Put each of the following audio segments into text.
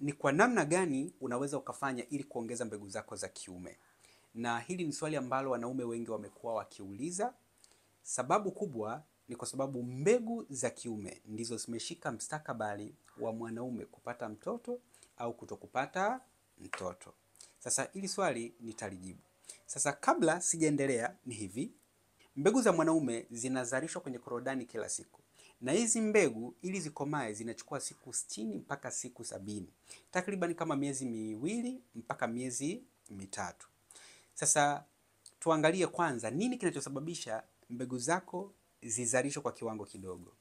ni kwa namna gani unaweza ukafanya ili kuongeza mbegu zako za kiume? Na hili ni swali ambalo wanaume wengi wamekuwa wakiuliza. Sababu kubwa ni kwa sababu mbegu za kiume ndizo zimeshika mstakabali wa mwanaume kupata mtoto au kutokupata mtoto. Sasa hili swali nitalijibu. Sasa kabla sijaendelea, ni hivi: mbegu za mwanaume zinazalishwa kwenye korodani kila siku, na hizi mbegu ili zikomae zinachukua siku 60 mpaka siku 70, takriban kama miezi miwili mpaka miezi mitatu. Sasa tuangalie kwanza nini kinachosababisha mbegu zako zizalishwe kwa kiwango kidogo.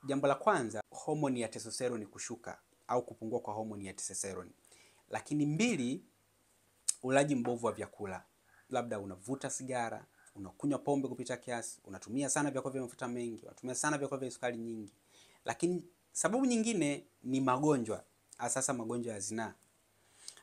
Jambo la kwanza, homoni ya testosterone kushuka au kupungua kwa homoni ya testosterone. Lakini mbili, ulaji mbovu wa vyakula. Labda unavuta sigara, unakunywa pombe kupita kiasi, unatumia sana vyakula vya mafuta mengi, unatumia sana vyakula vya sukari nyingi. Lakini sababu nyingine ni magonjwa, hasa magonjwa ya zinaa.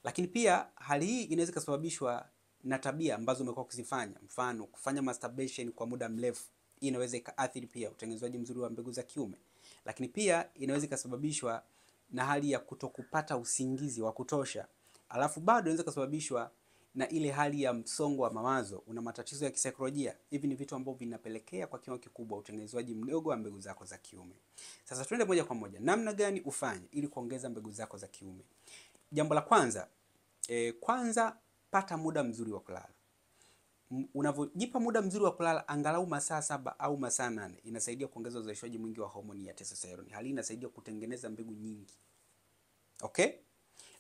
Lakini pia hali hii inaweza kusababishwa na tabia ambazo umekuwa ukizifanya, mfano kufanya masturbation kwa muda mrefu. Hii inaweza ikaathiri pia utengenezaji mzuri wa mbegu za kiume. Lakini pia inaweza ikasababishwa na hali ya kutokupata usingizi wa kutosha. Alafu bado inaweza kusababishwa na ile hali ya msongo wa mawazo, una matatizo ya kisaikolojia. Hivi ni vitu ambavyo vinapelekea kwa kiwango kikubwa utengenezaji mdogo wa mbegu zako za kiume. Sasa twende moja kwa moja, namna gani ufanye ili kuongeza mbegu zako za kiume. Jambo la kwanza, kwanza pata muda mzuri wa kulala. Unavyojipa muda mzuri wa kulala angalau masaa 7 au masaa 8, inasaidia kuongeza uzalishaji mwingi wa homoni ya testosterone. Hali inasaidia kutengeneza mbegu nyingi. Okay?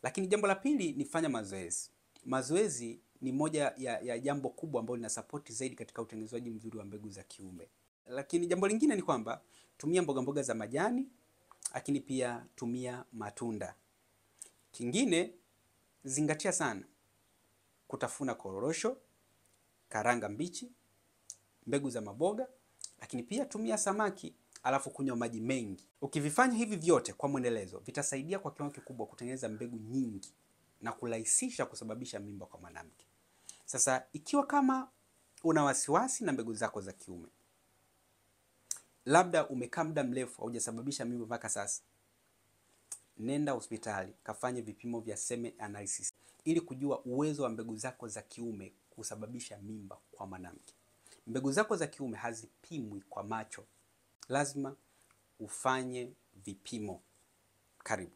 Lakini jambo la pili ni fanya mazoezi. Mazoezi ni moja ya jambo kubwa ambalo lina support zaidi katika utengenezaji mzuri wa mbegu za kiume. Lakini jambo lingine ni kwamba tumia mboga za majani, lakini pia tumia matunda. Kingine, zingatia sana kutafuna korosho, karanga mbichi, mbegu za maboga, lakini pia tumia samaki, alafu kunywa maji mengi. Ukivifanya hivi vyote kwa mwendelezo, vitasaidia kwa kiwango kikubwa kutengeneza mbegu nyingi na kurahisisha kusababisha mimba kwa mwanamke. Sasa ikiwa kama una wasiwasi na mbegu zako za kiume, labda umekaa muda mrefu haujasababisha mimba mpaka sasa, nenda hospitali kafanye vipimo vya semen analysis ili kujua uwezo wa mbegu zako za kiume kusababisha mimba kwa mwanamke. Mbegu zako za kiume hazipimwi kwa macho, lazima ufanye vipimo. Karibu.